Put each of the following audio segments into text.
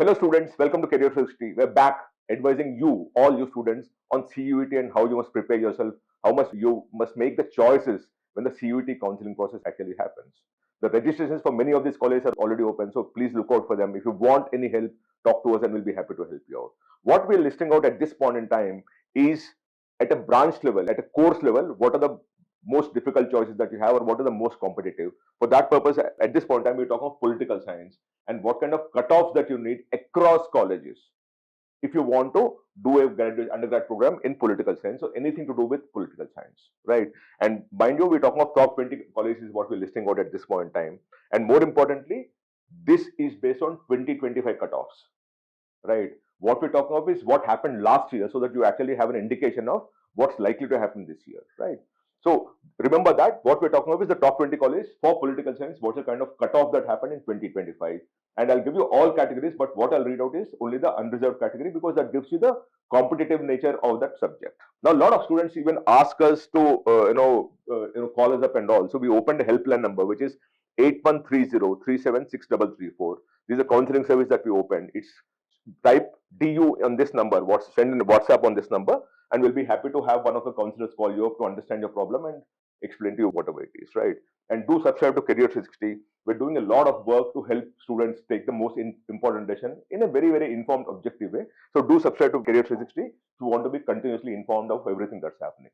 Hello students, welcome to Career 360. We're back advising you, all you students, on CUET and how you must prepare yourself, how much you must make the choices when the CUET counseling process actually happens. The registrations for many of these colleges are already open, so please look out for them. If you want any help, talk to us and we'll be happy to help you out. What we're listing out at this point in time is at a branch level, at a course level, what are the most difficult choices that you have or what are the most competitive. For that purpose, at this point in time, we're talking of political science and what kind of cutoffs that you need across colleges if you want to do a graduate undergrad program in political science, so anything to do with political science, right? And mind you, we're talking of top 20 colleges is what we're listing out at this point in time. And more importantly, this is based on 2025 cutoffs, right? What we're talking of is what happened last year so that you actually have an indication of what's likely to happen this year, right? So remember that what we're talking of is the top 20 colleges for political science, what's the kind of cutoff that happened in 2025. And I'll give you all categories, but what I'll read out is only the unreserved category because that gives you the competitive nature of that subject. Now, a lot of students even ask us to, call us up and all. So we opened a helpline number, which is 8130 This is a counseling service that we opened. It's type DU on this number, send in WhatsApp on this number, and we'll be happy to have one of the counselors call you up to understand your problem and explain to you whatever it is, right? And do subscribe to Career 360. We're doing a lot of work to help students take the most important decision in a very, very informed, objective way. So do subscribe to Career 360 if you want to be continuously informed of everything that's happening.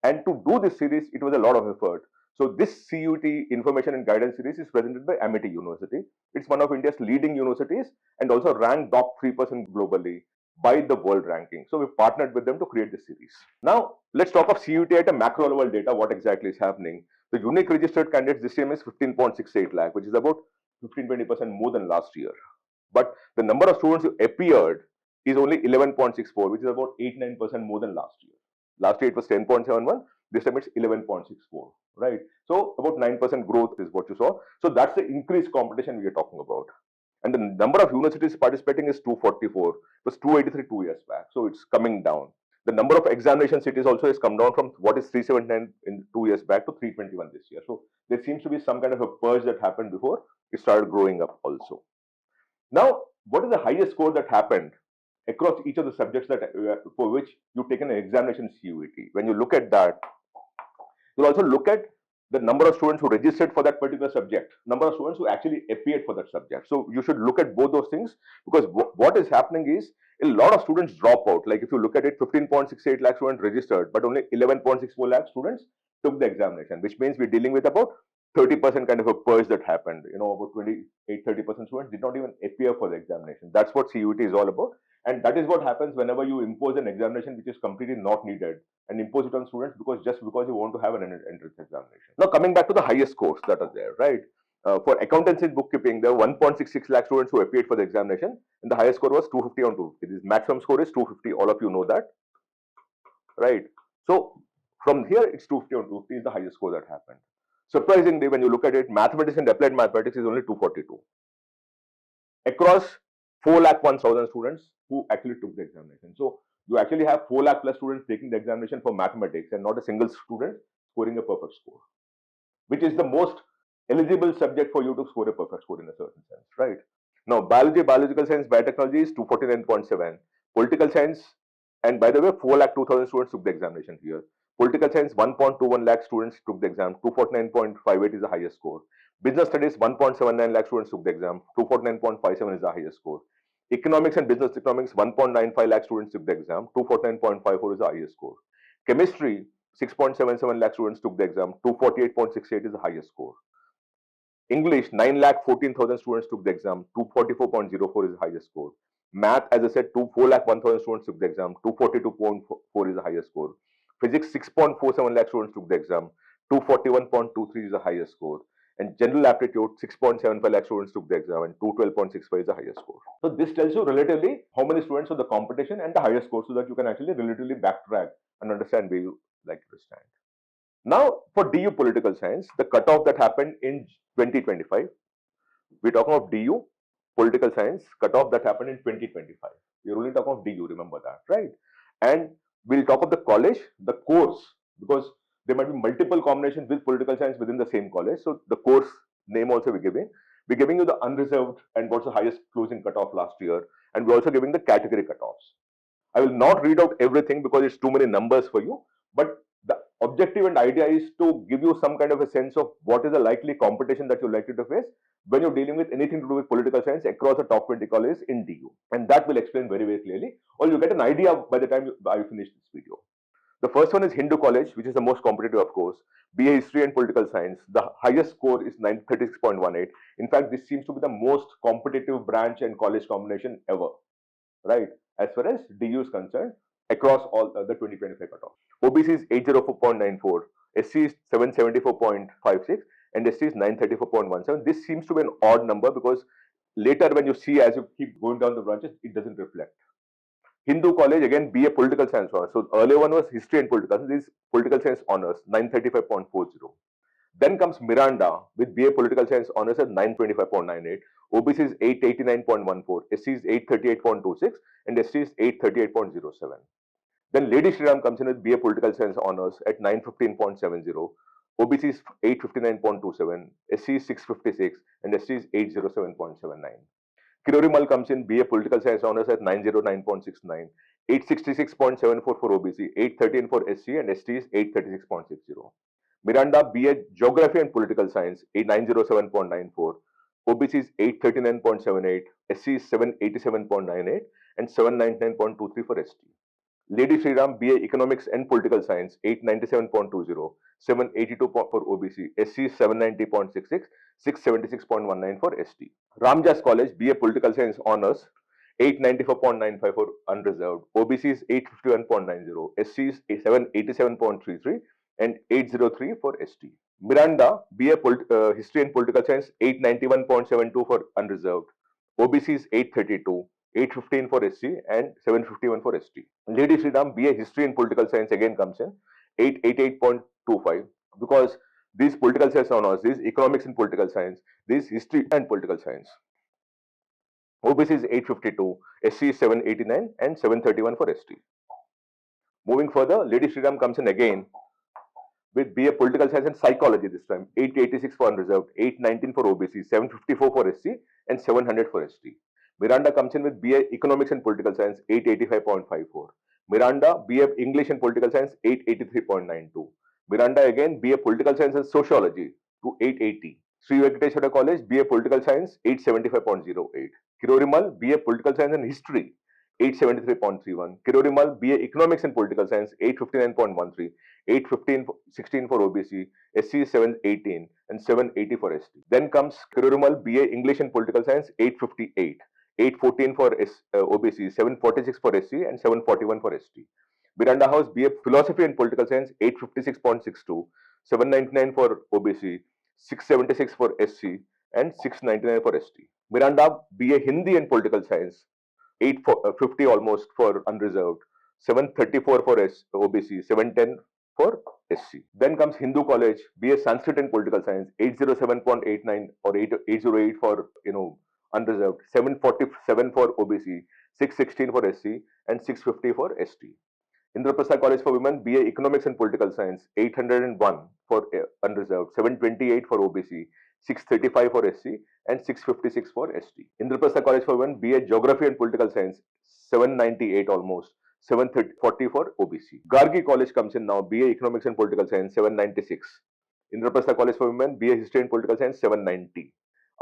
And to do this series, it was a lot of effort. So this CUT information and guidance series is presented by Amity University. It's one of India's leading universities and also ranked top 3% globally by the world ranking. So we've partnered with them to create this series. Now, let's talk of CUT at a macro level data, what exactly is happening. The unique registered candidates this year is 15.68 lakh, which is about 15-20% more than last year. But the number of students who appeared is only 11.64, which is about 8-9% more than last year. Last year it was 10.71. This time it's 11.64, right? So about 9% growth is what you saw. So that's the increased competition we are talking about. And the number of universities participating is 244. It was 283 2 years back. So it's coming down. The number of examination cities also has come down from what is 379 in 2 years back to 321 this year. So there seems to be some kind of a purge that happened before it started growing up also. Now, what is the highest score that happened across each of the subjects that for which you've taken an examination CUET? When you look at that, you'll also look at the number of students who registered for that particular subject, number of students who actually appeared for that subject. So you should look at both those things because what is happening is a lot of students drop out. Like if you look at it, 15.68 lakh students registered, but only 11.64 lakh students took the examination, which means we're dealing with about 30% kind of a purge that happened. About 28-30% students did not even appear for the examination. That's what CUET is all about. And that is what happens whenever you impose an examination which is completely not needed and impose it on students because you want to have an entrance examination. Now, coming back to the highest scores that are there, right? For accountancy and bookkeeping, there were 1.66 lakh students who appeared for the examination, and the highest score was 250 on 250. This maximum score is 250. All of you know that, right? So from here, it's 250 on 250 is the highest score that happened. Surprisingly, when you look at it, mathematics and applied mathematics is only 242 across 4 lakh 1,000 students who actually took the examination. So you actually have 4 lakh plus students taking the examination for mathematics and not a single student scoring a perfect score, which is the most eligible subject for you to score a perfect score in a certain sense, right? Now, biology, biological science, biotechnology is 249.7. Political science, and by the way, 4 lakh 2,000 students took the examination here. Political science, 1.21 lakh students took the exam. 249.58 is the highest score. Business studies, 1.79 lakh students took the exam. 249.57 is the highest score. Economics and business economics, 1.95 lakh students took the exam. 249.54 is the highest score. Chemistry, 6.77 lakh students took the exam. 248.68 is the highest score. English, 9 lakh 14,000 students took the exam. 244.04 is the highest score. Math, as I said, 4 lakh 1,000 students took the exam. 242.4 is the highest score. Physics, 6.47 lakh students took the exam. 241.23 is the highest score. And general aptitude, 6.75 lakh students took the exam and 212.65 is the highest score. So this tells you relatively how many students of the competition and the highest score so that you can actually relatively backtrack and understand where you like to stand. Now, for DU political science, the cutoff that happened in 2025, we're talking of DU political science cutoff that happened in 2025. We're only talking of DU, remember that, right? And we'll talk of the college, the course, because there might be multiple combinations with political science within the same college. So the course name also we're giving. We're giving you the unreserved and what's the highest closing cutoff last year, and we're also giving the category cutoffs. I will not read out everything because it's too many numbers for you, but the objective and idea is to give you some kind of a sense of what is the likely competition that you're likely to face when you're dealing with anything to do with political science across the top 20 colleges in DU. And that will explain very, very clearly, or you get an idea by the time I finish this video. The first one is Hindu College, which is the most competitive, of course. BA History and Political Science. The highest score is 936.18. In fact, this seems to be the most competitive branch and college combination ever, right? As far as DU is concerned, across all the 2025 cutoff. OBC is 804.94, SC is 774.56, and ST is 934.17. This seems to be an odd number because later when you see as you keep going down the branches, it doesn't reflect. Hindu College, again, BA Political Science honors. So earlier one was History and Political Science. This is Political Science honors, 935.40. Then comes Miranda with BA Political Science honors at 925.98. OBC is 889.14. SC is 838.26. And ST is 838.07. Then Lady Shriram comes in with BA Political Science honors at 915.70. OBC is 859.27. SC is 656. And ST is 807.79. Kirorimal comes in BA Political Science honors at 909.69, 866.74 for OBC, 813 for SC, and ST is 836.60. Miranda BA Geography and Political Science, 907.94, OBC is 839.78, SC is 787.98, and 799.23 for ST. Lady Shriram BA Economics and Political Science, 897.20, 782 for OBC, SC is 790.66, 676.19 for ST. Ramjas College BA Political Science honors, 894.95 for unreserved, OBC is 851.90, SC is 787.33, and 803 for ST. Miranda BA History and Political Science, 891.72 for unreserved, OBC is 832, 815 for SC, and 751 for ST. Lady Shriram BA History and Political Science again comes in 888.25 because these political science honors, these economics and political science, this history and political science. OBC is 852, SC is 789, and 731 for ST. Moving further, Lady Shriram comes in again with BA Political Science and Psychology this time, 886 for unreserved, 819 for OBC, 754 for SC, and 700 for ST. Miranda comes in with BA Economics and Political Science, 885.54. Miranda BA English and Political Science, 883.92. Miranda again BA Political Science and Sociology to 880. Sri Venkateswara College BA Political Science, 875.08. Kirorimal BA Political Science and History, 873.31. Kirorimal BA Economics and Political Science, 859.13. 815.16 for OBC, SC is 718, and 780 for ST. Then comes Kirorimal BA English and Political Science, 858. 814 for OBC, 746 for SC, and 741 for ST. Miranda House BA Philosophy and Political Science, 856.62, 799 for OBC, 676 for SC, and 699 for ST. Miranda BA Hindi and Political Science, 850 almost for unreserved, 734 for OBC, 710 for SC. Then comes Hindu College BA Sanskrit and Political Science, 807.89 or 808 for unreserved, 747 for OBC, 616 for SC, and 650 for ST. Indraprastha College for Women BA Economics and Political Science, 801 for unreserved, 728 for OBC, 635 for SC, and 656 for ST. Indraprastha College for Women BA Geography and Political Science, 798 almost, 740 for OBC. Gargi College comes in now, BA Economics and Political Science, 796. Indraprastha College for Women BA History and Political Science, 790.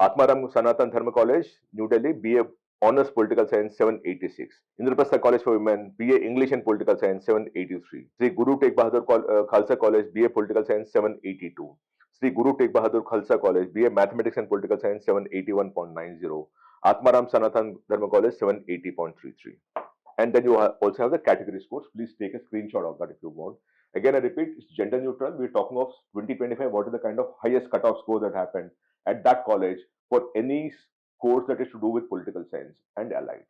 Atmaram Sanatan Dharma College, New Delhi, BA Honors Political Science, 786. Indraprastha College for Women, BA English and Political Science, 783. Sri Guru Tegh Bahadur Khalsa College, BA Political Science, 782. Sri Guru Tegh Bahadur Khalsa College, BA Mathematics and Political Science, 781.90. Atmaram Sanatan Dharma College, 780.33. And then you also have the category scores. Please take a screenshot of that if you want. Again, I repeat, it's gender neutral. We're talking of 2025. What is the kind of highest cutoff score that happened at that college for any course that is to do with political science and allied?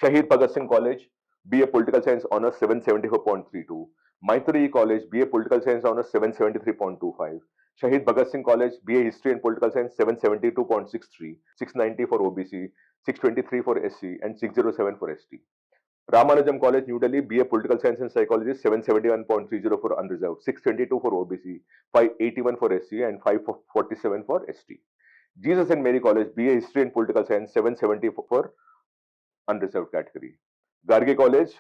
Shahid Bhagat Singh College, BA Political Science honors, 774.32. Maitri College, BA Political Science honors, 773.25. Shahid Bhagat Singh College, BA History and Political Science, 772.63. 690 for OBC, 623 for SC, and 607 for ST. Ramanujam College, New Delhi, BA Political Science and Psychology, 771.30 for unreserved, 622 for OBC, 581 for SC, and 547 for ST. Jesus and Mary College, BA History and Political Science, 770 for unreserved category. Gargi College,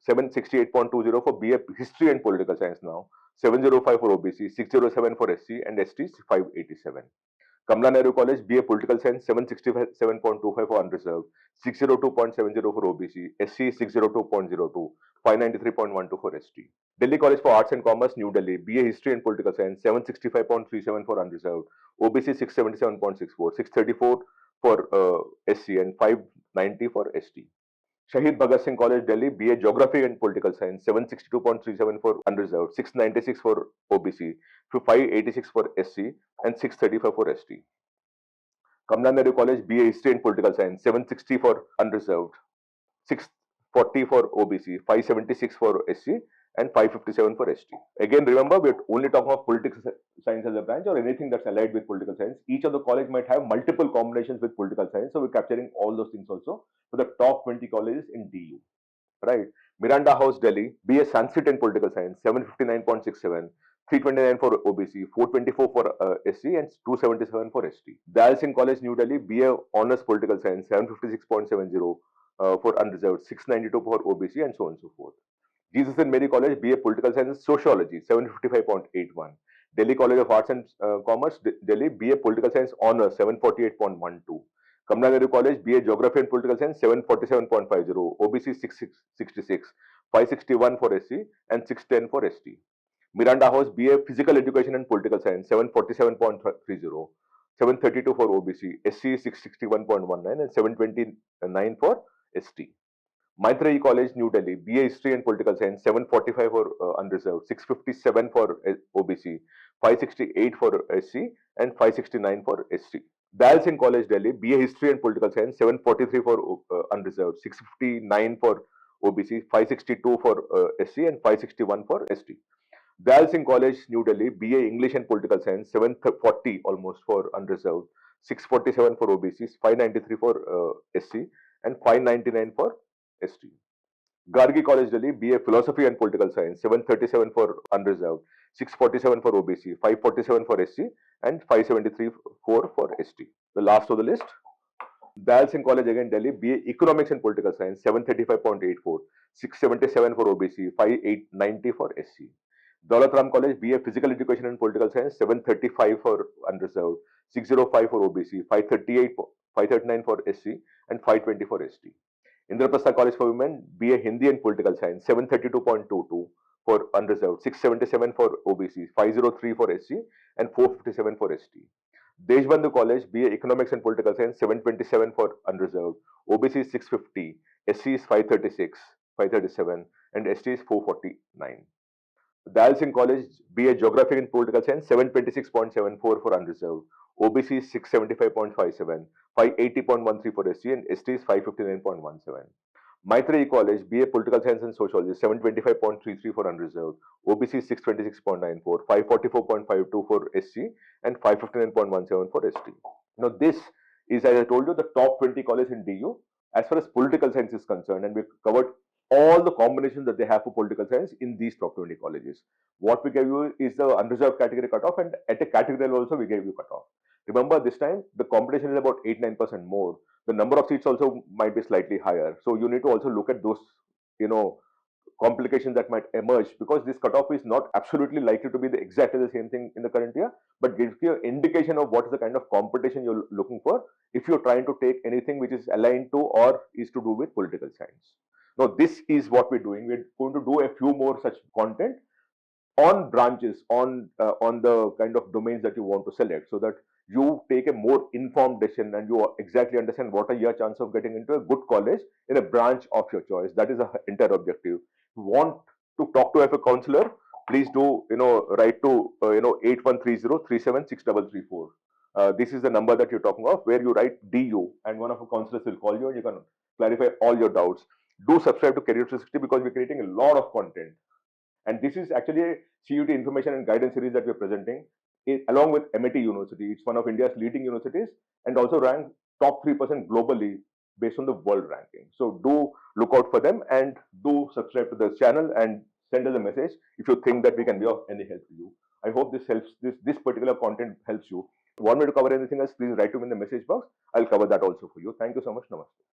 768.20 for BA History and Political Science now, 705 for OBC, 607 for SC and ST 587. Kamla Nehru College, BA Political Science, 767.25 for unreserved, 602.70 for OBC, SC 602.02, 593.12 for ST. Delhi College for Arts and Commerce, New Delhi, BA History and Political Science, 765.37 for unreserved, OBC 677.64, 634 for SC and 590 for ST. Shahid Bhagat Singh College, Delhi, BA Geography and Political Science, 762.37 for unreserved, 696 for OBC, 586 for SC, and 635 for ST. Kamla Nehru College, BA History and Political Science, 760 for unreserved, 640 for OBC, 576 for SC, and 557 for ST. Again, remember, we're only talking of political science as a branch or anything that's allied with political science. Each of the college might have multiple combinations with political science, so we're capturing all those things also for the top 20 colleges in DU. Right? Miranda House, Delhi, BA Sanskrit and Political Science, 759.67, 329 for OBC, 424 for SC, and 277 for ST. Dal Singh College, New Delhi, BA Honors Political Science, 756.70 for unreserved, 692 for OBC, and so on and so forth. Jesus and Mary College, BA Political Science Sociology, 755.81. Delhi College of Arts and Commerce, Delhi, BA Political Science Honors, 748.12. Kamla Nehru College, BA Geography and Political Science, 747.50. OBC 666, 561 for SC, and 610 for ST. Miranda House, BA Physical Education and Political Science, 747.30. 732 for OBC, SC 661.19, and 729 for ST. Maitreyi College, New Delhi, BA History and Political Science, 745 for unreserved, 657 for OBC, 568 for SC, and 569 for ST. Dal Singh College, Delhi, BA History and Political Science, 743 for unreserved, 659 for OBC, 562 for SC, and 561 for ST. Dal Singh College, New Delhi, BA English and Political Science, 740 almost for unreserved, 647 for OBC, 593 for SC, and 599 for ST. Gargi College, Delhi, BA Philosophy and Political Science, 737 for unreserved, 647 for OBC, 547 for SC, and 573 for ST. The last of the list, Dal Singh College again, Delhi, BA Economics and Political Science, 735.84, 677 for OBC, 5890 for SC. Daulat Ram College, BA Physical Education and Political Science, 735 for unreserved, 605 for OBC, 539 for SC, and 520 for ST. Indraprastha College for Women, BA Hindi and Political Science, 732.22 for unreserved, 677 for OBC, 503 for SC, and 457 for ST. Deshbandhu College, BA Economics and Political Science, 727 for unreserved, OBC is 650, SC is 536, 537, and ST is 449. Dal Singh College, BA Geography and Political Science, 726.74 for unreserved, OBC is 675.57, 580.13 for SC, and ST is 559.17. Maitreyi College, BA Political Science and Sociology, 725.33 for unreserved, OBC 626.94, 544.52 for SC, and 559.17 for ST. Now, this is, as I told you, the top 20 colleges in DU as far as political science is concerned, and we've covered all the combinations that they have for political science in these top 20 colleges. What we gave you is the unreserved category cutoff, and at a category level also we gave you cutoff. Remember, this time the competition is about 8-9% more. The number of seats also might be slightly higher. So you need to also look at those, complications that might emerge, because this cutoff is not absolutely likely to be exactly the same thing in the current year, but gives you an indication of what is the kind of competition you're looking for if you're trying to take anything which is aligned to or is to do with political science. Now, this is what we're doing. We're going to do a few more such content on branches, on the kind of domains that you want to select, so that you take a more informed decision and you exactly understand what are your chances of getting into a good college in a branch of your choice. That is the entire objective. If you want to talk to a counselor, please do write to 8130376334. This is the number that you're talking of, where you write DU, and one of the counselors will call you and you can clarify all your doubts. Do subscribe to Career 360, because we're creating a lot of content. And this is actually a CUT information and guidance series that we're presenting, along with MIT University. It's one of India's leading universities and also ranked top 3% globally based on the world ranking. So do look out for them, and do subscribe to the channel and send us a message if you think that we can be of any help to you. I hope this helps. This particular content helps you. Want me to cover anything else, please write to me in the message box. I'll cover that also for you. Thank you so much. Namaste.